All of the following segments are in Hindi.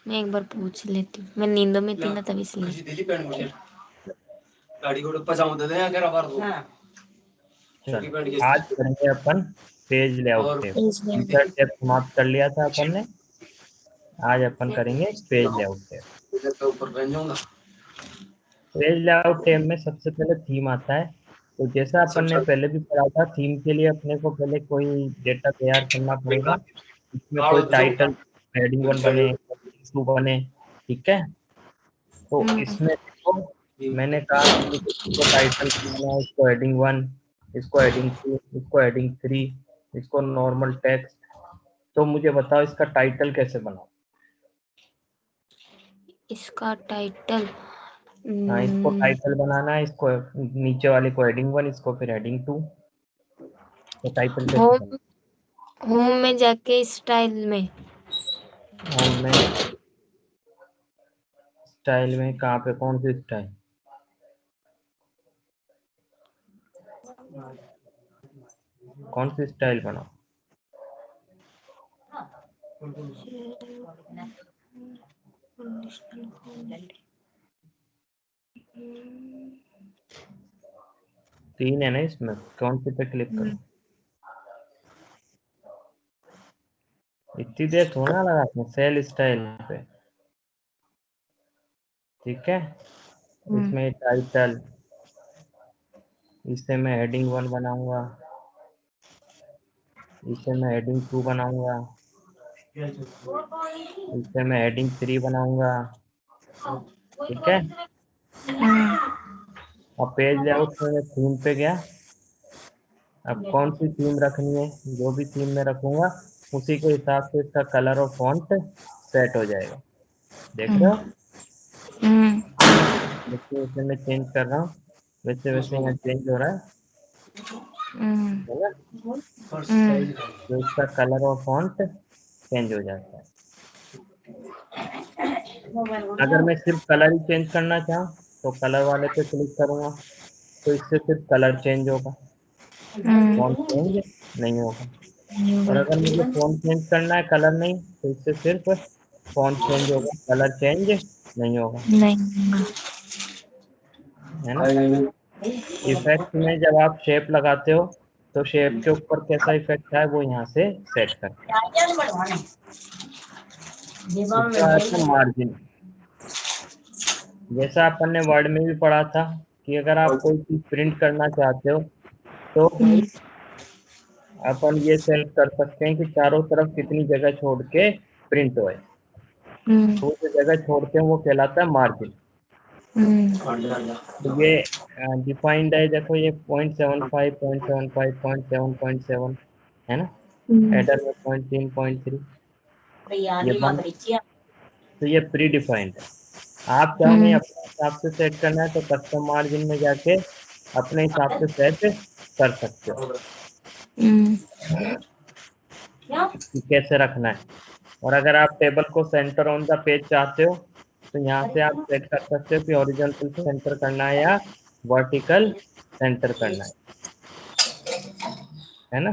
मैं एक बार पूछ लेती हूँ, मैं नींद में थी ना तभी इसलिए। आज करेंगे अपन page layout tape. Insert tape समाप्त कर लिया था अपन ने, आज अपन करेंगे page layout tape. Page layout tape में सबसे पहले थीम आता है। तो जैसा अपन ने पहले भी पढ़ा था, थीम के लिए अपने को पहले कोई डेटा तैयार करना पड़ेगा, इसमें कोई टाइटल हेडिंग 1 बने, 2 बने, ठीक है। तो इसमें देखो मैंने कहा कि इसको टाइटल बनाना, इसको हेडिंग 1, इसको हेडिंग 2, इसको हेडिंग 3, इसको नॉर्मल टेक्स्ट। तो मुझे बताओ इसका टाइटल कैसे बनाओ। इसका टाइटल, हाँ, इसको टाइटल बनाना है, इसको नीचे वाले को हेडिंग 1, इसको फिर हेडिंग 2। तो टाइटल कैसे बनाओ? होम में जाके स्टाइल में, होम में स्टाइल में कहाँ पे, कौन सी स्टाइल? कौन सी स्टाइल बनाओ? तीन है ना इसमें, कौन सी पे क्लिक करो? इतनी देर थोड़ा लगा सेल स्टाइल पे, ठीक है। इसमें टाइटल, इससे मैं हेडिंग 1 बनाऊंगा, इससे मैं हेडिंग 2 बनाऊंगा, इससे मैं हेडिंग 3 बनाऊंगा, ठीक है। अब पेज लेआउट में थीम पे गया। अब कौन सी थीम रखनी है, जो भी थीम में रखूंगा उसी के हिसाब से इसका कलर और फॉन्ट सेट हो जाएगा। देख रहे हो, जैसे जैसे मैं चेंज कर रहा हूँ वैसे वैसे यहाँ चेंज हो रहा है ना। तो इसका कलर और फॉन्ट चेंज हो जाता है। अगर मैं सिर्फ कलर ही चेंज करना चाहूँ तो कलर वाले पे क्लिक करूंगा, तो इससे सिर्फ कलर चेंज होगा, फॉन्ट चेंज नहीं होगा। और अगर मुझे फॉन्ट चेंज करना है, कलर नहीं, तो इससे सिर्फ फॉन्ट चेंज होगा, कलर चेंज नहीं होगा, है ना। इफेक्ट में जब आप शेप लगाते हो तो शेप के ऊपर कैसा इफेक्ट है वो यहाँ से सेट करते हैं। इसका आता है मार्जिन। जैसा अपन ने वर्ड में भी पढ़ा था कि अगर आप कोई चीज प्रिंट करना चाहते हो तो अपन ये सेट कर सकते हैं कि चारों तरफ कितनी जगह छोड़ के प्रिंट होए। तो जो जगह छोड़ते हैं वो कहलाता है मार्जिन। तो ये डिफाइंड है, देखो ये 0.75, 0.75, 0.7, है ना। एडर में 0.3, 0.3, ये 1। तो ये प्री डिफाइंड है। आप चाहो नहीं अपने हिसाब से सेट करना है तो कस्टम मार्जिन में जाके अपने हिसाब से सेट कर सकते हो कि कैसे रखना है। और अगर आप टेबल को सेंटर ऑन द पेज चाहते हो तो यहाँ से आप सेट कर सकते हो कि हॉरिजॉन्टल सेंटर करना है या वर्टिकल सेंटर करना है ना।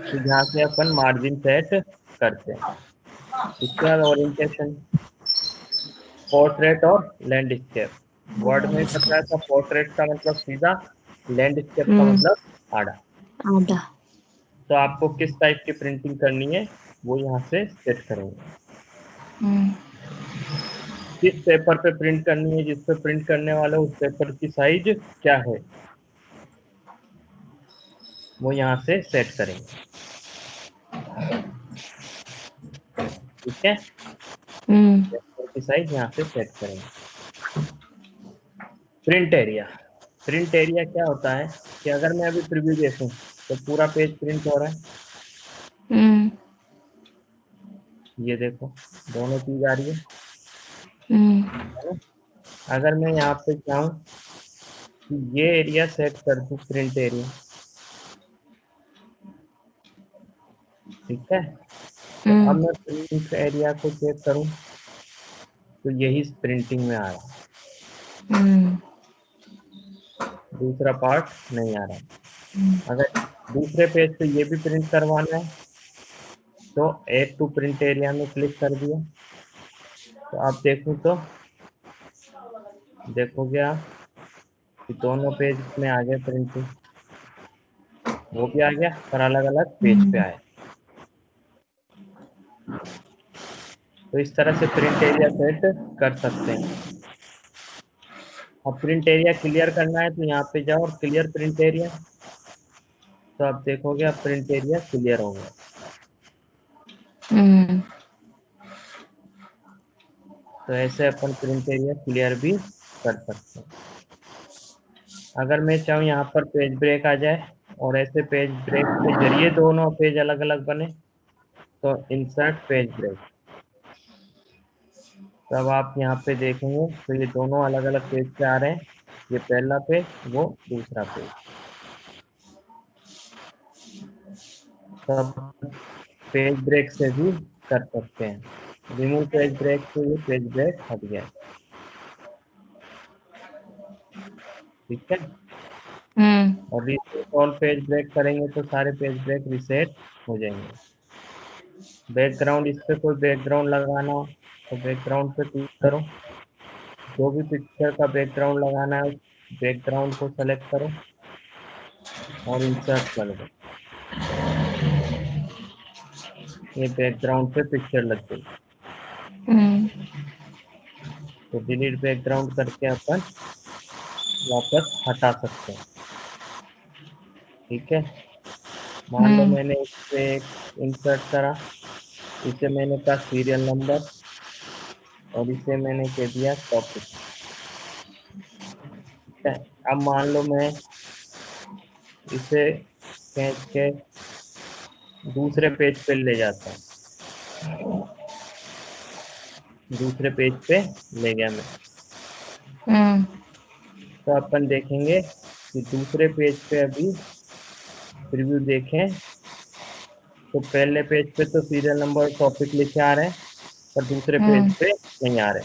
तो यहाँ से अपन मार्जिन सेट करते हैं। इसके बाद ओरिएंटेशन, पोर्ट्रेट और लैंडस्केप। वर्ड में बताया था पोर्ट्रेट का मतलब सीधा, लैंडस्केप का मतलब आड़ा। तो आपको किस टाइप की प्रिंटिंग करनी है वो यहाँ से सेट करेंगे। किस पेपर पे प्रिंट करनी है, जिस पे प्रिंट करने वाला उस पेपर की साइज क्या है वो यहाँ से सेट करेंगे, ठीक है। पेपर की साइज यहाँ से सेट करेंगे। प्रिंट एरिया, प्रिंट एरिया क्या होता है कि अगर मैं अभी प्रीव्यू देखूं तो पूरा पेज प्रिंट हो रहा है, ये देखो दोनों चीज आ रही है। अगर मैं यहाँ पे चाहूँ कि ये एरिया सेट कर दूं प्रिंट एरिया, ठीक है। तो अब मैं प्रिंट एरिया को चेक करूं तो यही प्रिंटिंग में आ रहा है, दूसरा पार्ट नहीं आ रहा। अगर दूसरे पेज पे ये भी प्रिंट करवाना है तो ऐड टू प्रिंट एरिया में क्लिक कर दिया। तो आप देखोगे आप कि दोनों पेज में आ गया प्रिंटिंग, वो भी आ गया पर अलग अलग पेज पे आया। तो इस तरह से प्रिंट एरिया सेट कर सकते हैं। अब प्रिंट एरिया क्लियर करना है तो यहाँ पे जाओ और क्लियर प्रिंट एरिया, तो आप देखोगे अब प्रिंट एरिया क्लियर हो गया। तो ऐसे अपन प्रिंट एरिया क्लियर भी कर सकते हैं। अगर मैं चाहूँ यहाँ पर पेज ब्रेक आ जाए और ऐसे पेज ब्रेक के जरिए दोनों पेज अलग अलग बने, तो इंसर्ट पेज ब्रेक। तब आप यहाँ पे देखेंगे तो ये दोनों अलग अलग पेज पे आ रहे हैं, ये पहला पेज, वो दूसरा पेज। तब पेज ब्रेक से भी कर सकते हैं। रिमूव पेज ब्रेक से ये पेज ब्रेक हट गया। ठीक है। और रीसेट ऑल पेज ब्रेक करेंगे तो सारे पेज ब्रेक रीसेट हो जाएंगे। बैकग्राउंड, इस पे कोई बैकग्राउंड लगाना हो तो बैकग्राउंड पे क्लिक करो, जो भी पिक्चर का बैकग्राउंड लगाना है बैकग्राउंड को सेलेक्ट करो और इंसर्ट कर दो। ये बैकग्राउंड पे पिक्चर लग गई। तो डिलीट बैकग्राउंड करके अपन वापस हटा सकते हैं। ठीक है। मान लो मैंने इस पे इंसर्ट करा, इसे मैंने कहा सीरियल नंबर और इसे मैंने कह दिया टॉपिक। ठीक है। अब मान लो मैं इसे खींच के दूसरे पेज पे ले जाता हूँ, दूसरे पेज पे ले गया मैं, तो अपन देखेंगे कि दूसरे पेज पे अभी प्रीव्यू देखें तो पहले पेज पे तो सीरियल नंबर टॉपिक लिखे आ रहे हैं पर दूसरे पेज पे नहीं आ रहे।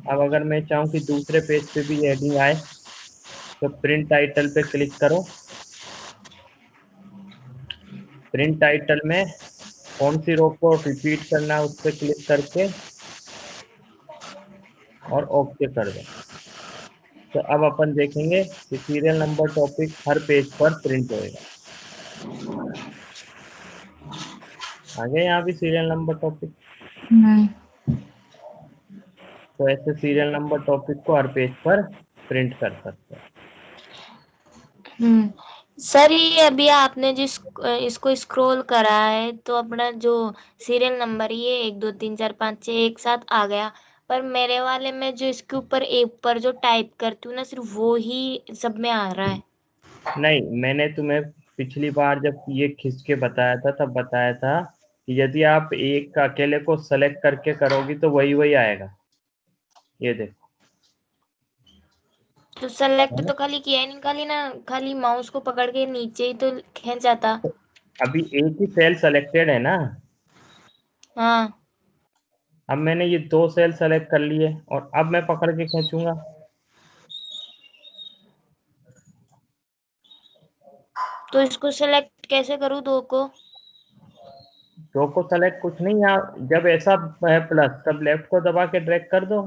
अब अगर मैं चाहूँ कि दूसरे पेज पे भी हेडिंग आए तो प्रिंट टाइटल पे क्लिक करो। प्रिंट टाइटल में कौन सी रो को रिपीट करना है उस पर क्लिक करके और ओके कर दो। तो अब अपन देखेंगे कि सीरियल नंबर टॉपिक हर पेज पर प्रिंट होएगा। आगे यहाँ भी सीरियल नंबर टॉपिक, तो ऐसे सीरियल नंबर टॉपिक को हर पेज पर प्रिंट कर सकते हैं। सर ये अभी आपने जिस इसको स्क्रॉल करा है तो अपना जो सीरियल नंबर ये 1 2 3 4 5 6 एक साथ आ गया, पर मेरे वाले में जो इसके ऊपर जो टाइप करती हूँ ना सिर्फ वो ही सब में आ रहा है। नहीं, मैंने तुम्हें पिछली बार जब ये खींच के बताया था तब बताया था कि यदि आप एक अकेले को सेलेक्ट करके करोगी तो वही वही आएगा। ये देखो, तो सेलेक्ट तो खाली किया ही नहीं, खाली ना खाली माउस को पकड़ के नीचे ही तो खींच जाता। अभी एक ही सेल सेलेक्टेड है ना। हाँ, अब मैंने ये 2 सेल सेलेक्ट कर लिए और अब मैं पकड़ के खींचूंगा। तो इसको सेलेक्ट कैसे करूँ 2 को? 2 को सेलेक्ट कुछ नहीं, यहाँ जब ऐसा है प्लस तब लेफ्ट को दबा के ड्रैग कर दो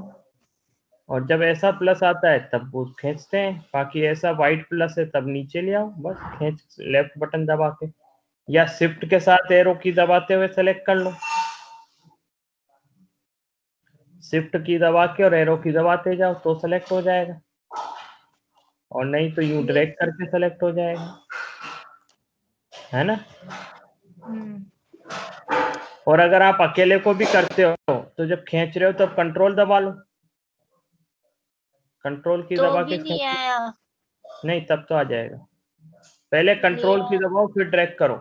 और जब ऐसा प्लस आता है तब वो खींचते हैं। बाकी ऐसा व्हाइट प्लस है तब नीचे ले आओ, बस खींच लेफ्ट बटन दबा के या शिफ्ट के साथ एरो की दबाते हुए सेलेक्ट कर लो। शिफ्ट की दबा के और एरो की दबाते जाओ तो सेलेक्ट हो जाएगा, और नहीं तो यूं ड्रैग करके सेलेक्ट हो जाएगा, है ना। और अगर आप अकेले को भी करते हो तो जब खींच रहे हो तब कंट्रोल दबा लो, कंट्रोल की तो दबा भी के नहीं आया। नहीं तब तो आ जाएगा। पहले कंट्रोल की दबाओ फिर ड्रैग करो,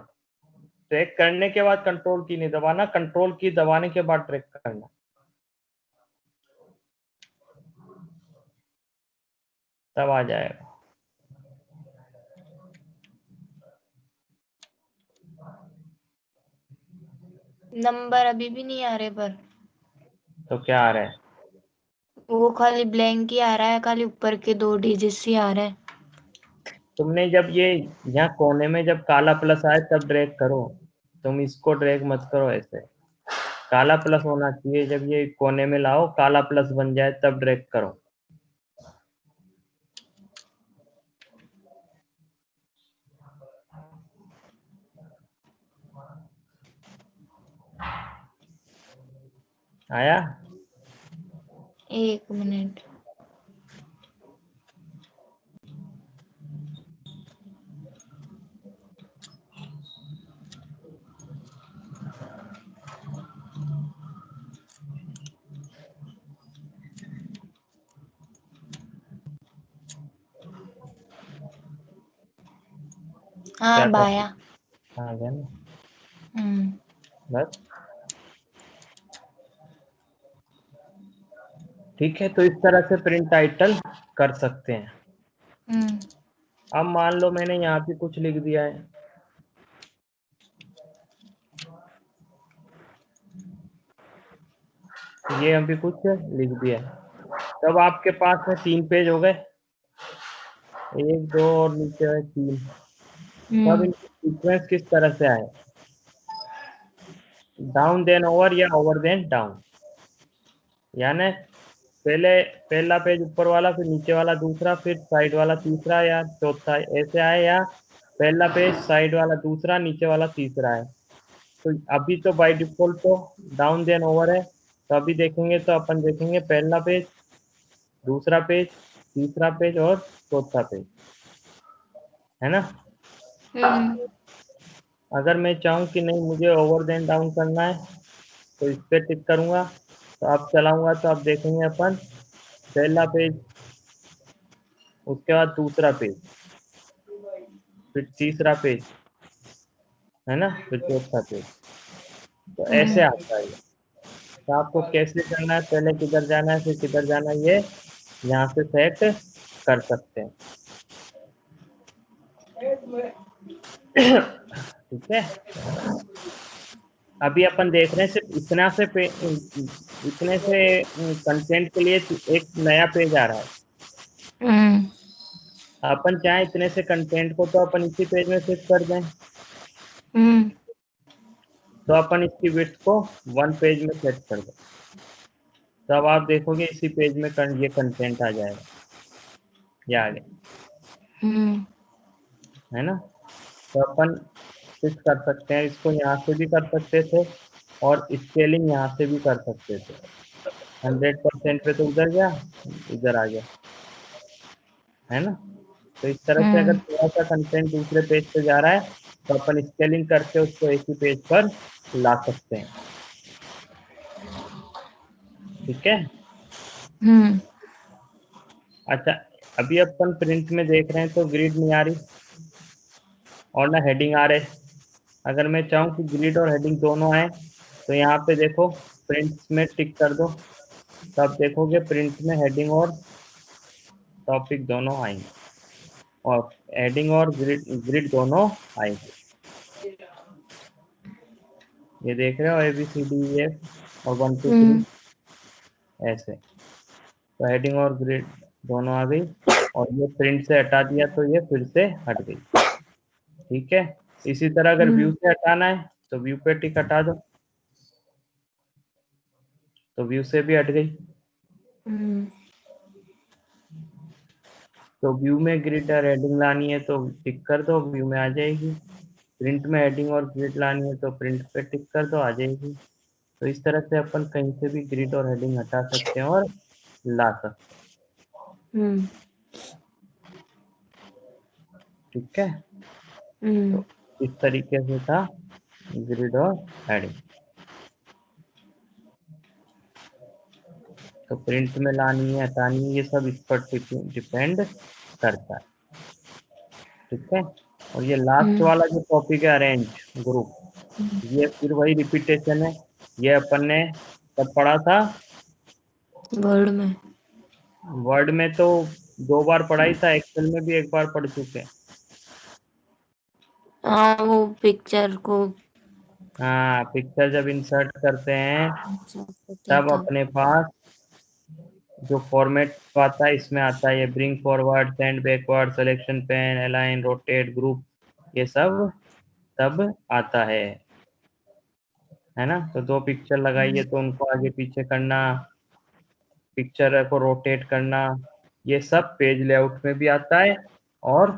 ड्रैग करने के बाद कंट्रोल की नहीं दबाना, कंट्रोल की दबाने के बाद ड्रैग करना, तब आ जाएगा। नंबर अभी भी नहीं आ रहे पर तो क्या आ रहा है? वो खाली ब्लैंक ही आ रहा है, खाली ऊपर के 2 डिजिट्स ही आ रहे हैं। तुमने जब ये यहाँ कोने में जब काला प्लस आए तब ड्रैग करो, तुम इसको ड्रैग मत करो ऐसे, काला प्लस होना चाहिए, जब ये कोने में लाओ काला प्लस बन जाए तब ड्रैग करो। आया? 1 मिनट। हाँ बाया। आ गया ना? बस ठीक है, तो इस तरह से प्रिंट टाइटल कर सकते हैं। अब मान लो मैंने यहाँ पे कुछ लिख दिया है, ये अभी कुछ लिख दिया है, तब आपके पास में 3 पेज हो गए, 1 2 और नीचे है 3। तब इनकी सीक्वेंस किस तरह से आए, डाउन देन ओवर या ओवर देन डाउन, यानी पहला पेज ऊपर वाला, फिर नीचे वाला दूसरा, फिर साइड वाला तीसरा या चौथा, ऐसे आए, या पहला पेज साइड वाला दूसरा, नीचे वाला तीसरा है। तो अभी तो बाय डिफॉल्ट तो डाउन देन ओवर है, तो अभी देखेंगे तो अपन देखेंगे पहला पेज, दूसरा पेज, तीसरा पेज और चौथा पेज, है ना? अगर मैं चाहूँ कि नहीं मुझे ओवर देन डाउन करना है तो इस पे टिक करूंगा, तो अब चलाऊंगा तो अब देखेंगे अपन पहला पेज, उसके बाद दूसरा पेज, फिर तीसरा पेज, है ना, फिर चौथा पेज, तो ऐसे आता है। तो आपको कैसे करना है, पहले किधर जाना है फिर किधर जाना है, ये यहाँ से सेट कर सकते हैं। ठीक है, अभी अपन देख रहे हैं सिर्फ इतने से कंटेंट के लिए एक नया पेज आ रहा है। अपन चाहे इतने से कंटेंट को तो अपन इसी पेज में फिक्स कर दें, तो अपन इसकी विड्थ को 1 पेज में सेट कर दें, तब आप देखोगे इसी पेज में ये कंटेंट आ जाएगा, ये आ गया, है ना? तो अपन फिक्स कर सकते हैं इसको, यहाँ से भी कर सकते थे और स्केलिंग यहाँ से भी कर सकते थे। 100% पे तो उधर गया, इधर आ गया, है ना? तो इस तरह से अगर थोड़ा सा कंटेंट दूसरे पेज पे जा रहा है तो अपन स्केलिंग करके उसको एक ही पेज पर ला सकते हैं। ठीक है। अच्छा, अभी अपन प्रिंट में देख रहे हैं तो ग्रिड नहीं आ रही और ना हेडिंग आ रहे। अगर मैं चाहूँ कि ग्रिड और हेडिंग दोनों आए तो यहाँ पे देखो प्रिंट में टिक कर दो, तब देखोगे प्रिंट में हेडिंग और टॉपिक दोनों आएंगे, और हेडिंग और ग्रिड दोनों आएंगे। ये देख रहे हो ABCDEF और 1 2 3 ऐसे, तो हेडिंग और ग्रिड दोनों आ गई, और ये प्रिंट से हटा दिया तो ये फिर से हट गई। ठीक है, इसी तरह अगर व्यू से हटाना है तो व्यू पे टिक हटा दो, तो व्यू से भी हट गई। तो व्यू में ग्रिड और हेडिंग लानी है तो टिक कर दो, व्यू में आ जाएगी। प्रिंट में हेडिंग और ग्रिड लानी है तो प्रिंट पे टिक कर दो, आ जाएगी। तो इस तरह से अपन कहीं से भी ग्रिड और हेडिंग हटा सकते हैं और ला सकते हैं। ठीक है, तो इस तरीके से था ग्रिड और हेडिंग। तो प्रिंट में लानी है हटानी है, ये सब इस पर डिपेंड करता है। ठीक है, और ये लास्ट वाला जो टॉपिक है अरेंज ग्रुप, ये फिर वही रिपीटेशन है, ये अपन ने कब पढ़ा था, वर्ड में तो 2 बार पढ़ाई था, एक्सेल में भी 1 बार पढ़ चुके हैं। वो पिक्चर को, हाँ, पिक्चर जब इंसर्ट करते हैं तब अपने पास जो फॉर्मेट आता है इसमें आता है ये bring forward, send backward, selection pen, align, rotate, group, ये सब आता है ना। तो 2 पिक्चर लगाइए तो उनको आगे पीछे करना, पिक्चर को रोटेट करना, ये सब पेज लेआउट में भी आता है। और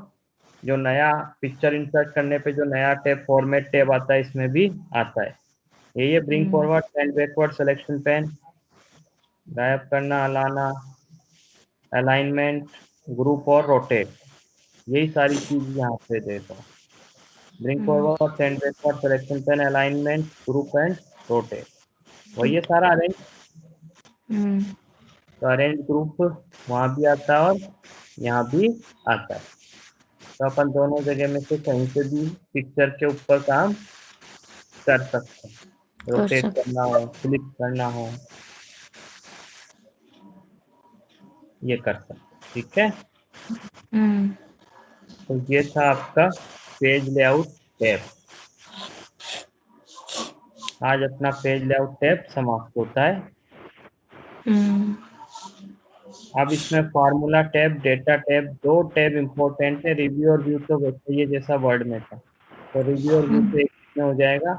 जो नया पिक्चर इंसर्ट करने पे जो नया टैब फॉर्मेट टैब आता है इसमें भी आता है। ये bring forward, send backward, selection pen, गायब करना, लाना, अलाइनमेंट, ग्रुप और रोटेट, यही सारी चीज यहाँ पे देखो। Bring forward, send backward, selection pen, alignment, group and rotate, वही है सारा अरेंज। तो अरेंज ग्रुप वहां भी आता है और यहाँ भी आता है। तो अपन दोनों जगह में से कहीं से भी पिक्चर के ऊपर काम कर सकते हैं, रोटेट करना हो, क्लिक करना हो, ये कर सकते हैं। ठीक है, तो ये था आपका पेज लेआउट टैब। आज अपना पेज लेआउट टैब समाप्त होता है। अब इसमें formula tab, data tab, 2 tab important है। रिव्यू और व्यू तो वैसे ही जैसा वर्ड में था, तो रिव्यू और व्यू तो एक में हो जाएगा,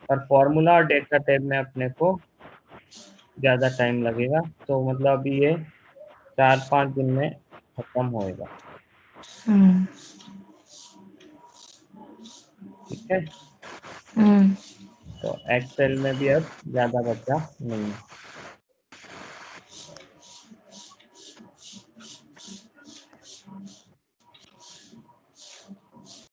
और फार्मूला और डेटा टैब में अपने को ज़्यादा टाइम लगेगा। तो मतलब अभी ये 4-5 दिन में खत्म होएगा। ठीक है, तो एक्सेल में भी अब ज़्यादा बचा नहीं है।